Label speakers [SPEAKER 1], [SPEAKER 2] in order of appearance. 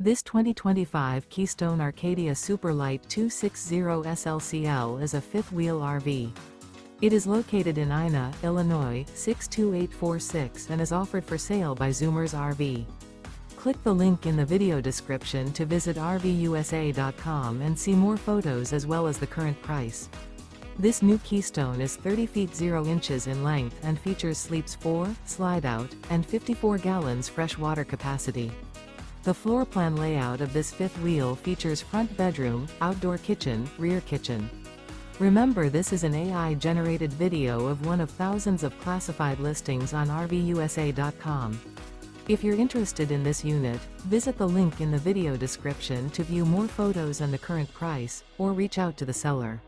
[SPEAKER 1] This 2025 Keystone Arcadia Super Lite 260 SLCL is a fifth-wheel RV. It is located in Ina, Illinois, 62846 and is offered for sale by Zoomers RV. Click the link in the video description to visit RVUSA.com and see more photos as well as the current price. This new Keystone is 30 feet 0 inches in length and features sleeps 4, slide-out, and 54 gallons fresh water capacity. The floor plan layout of this fifth wheel features front bedroom, outdoor kitchen, rear kitchen. Remember, this is an AI-generated video of one of thousands of classified listings on RVUSA.com. If you're interested in this unit, visit the link in the video description to view more photos and the current price, or reach out to the seller.